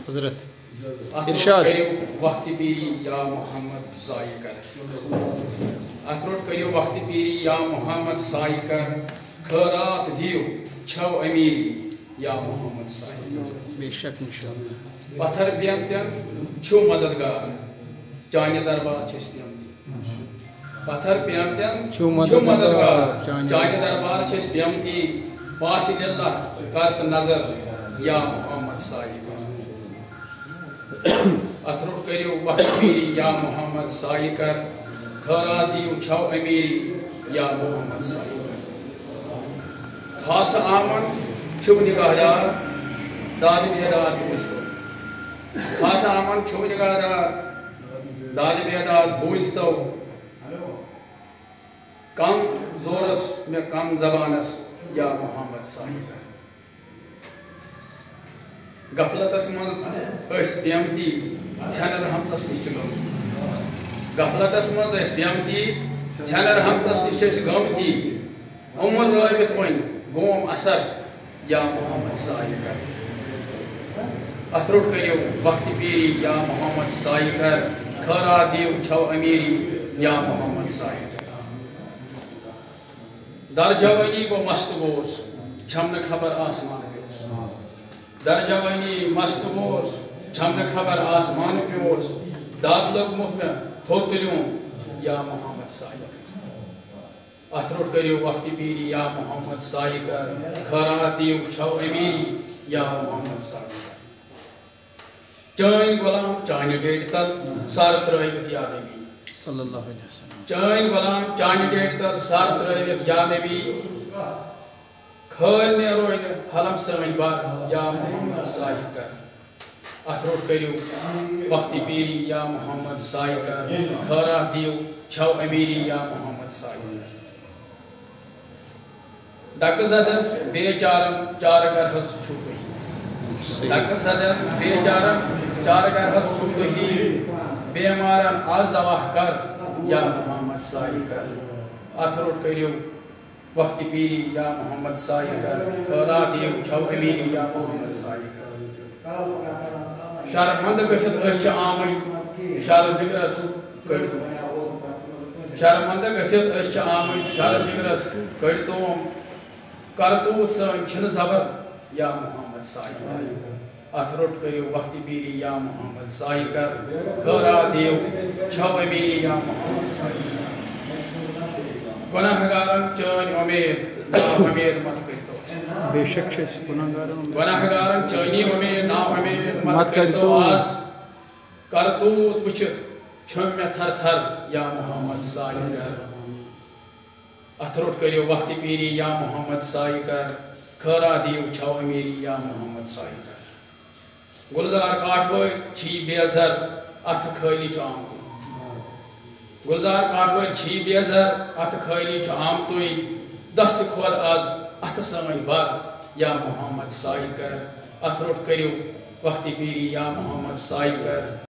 حضرت ارشاد وقت پیری یا محمد سائی کر اتروٹ کریو وقت پیری یا محمد سائی کر خیرات دیو چھو امیری یا محمد سائی کر بے شک انشاءاللہ پتھر بیمتن چھو مددگار چانہ دربار چھس بیمتی پتھر بیمتن چھو مددگار چانہ دربار چھس بیمتی واصل اللہ کرت نظر یا محمد سائی کر اتروٹ کریو وقت پیری یا محمد سائی کر خیرات دیو چھو امیری یا محمد سائی کر خاص آمن چھو نگاہدار داد بیدار بوجھتو خاص آمن چھو نگاہدار داد بیدار بوجھتو کم زورس میں کم زبانس یا محمد سائی کر غفلتس مز بیمتی ژھنہ رحمتس نش غفلتس مز بیمتی ژھنہ رحمتس نش گمتی عمر رٲوِتھ وۄنۍ گوم اثر یا محمد سائی کر اتروٹ کریو وقت پیری یا محمد سائی کر خیرات دیو چھو امیری یا محمد سائی کر در جوانی گو مست گوس چھم نہ خبر آسمان پیوس در جوانی مست گوس چھم نہ خبر آسمان پیوس داد لوگمت میں تھوٚد تُلیوم یا محمد سائی کر اتروٹ کریو وقت پیری یا محمد سائی کر خیرات دیو چھو امیری یا محمد سائی کر چٲنۍ غلام چانہِ ڈیٹہِ تل سر ترٲوِتھ یا نبی صلی اللہ علیہ وسلم چٲنۍ غلام چانہِ ڈیٹہِ تل سر ترٲوِتھ یا نبی کھٲلۍ نیرو حلم سٲنۍ بر یا محمد سائی کر اتروٹ کریو وقت پیری یا محمد سائی کر خیرات دیو چھو امیری یا محمد سائی کر دکہ زدن بے چارن چار گر حض چھو تہی دکہ زدن بے چارن چار گر حض چھو تہی بیمارن آز دواہ کر یا محمد سائی کر اتروٹ کریو وقت پیری یا محمد سائی کر خیرات دیو چھو امیری یا محمد سائی کر شرمند گژھِتھ أسۍ چھِ آمٕتۍ شر جگرس کٔڑۍتو شرمند گژھِتھ أسۍ چھِ آمٕتۍ شر جگرس کٔڑۍتو کرتوٗت سٲنۍ چھِنہٕ زبر یا محمد سائی کر اتروٹ کریو وقت پیری یا محمد سائی کر خیرات دیو چھو امیری یا محمد سائی کر گناہ گارن چٲنۍ امید نا امید مت کٔرۍتو بے شک چھِ أسۍ گناہ گارن چٲنی امید نا امید مت کٔرۍتو آز کرتوٗت وٕچھِتھ چھُم مےٚ تھر تھر یا محمد سائی کر اتروٹ کریو وقت پیری یا محمد سائی کر خیرات دیو چھو امیری یا محمد سائی کر گلزار کاٹھوٲرۍ چھی بے زر اتھ خٲلی چھُ آمتُے گلزار کاٹھوٲرۍ چھی بے زر اتھ خٲلی چھُ آمتُے دست کھود آز اتھ سٲنۍ بر یا محمد سائی کر اتروٹ کریو وقت پیری یا محمد سائی کر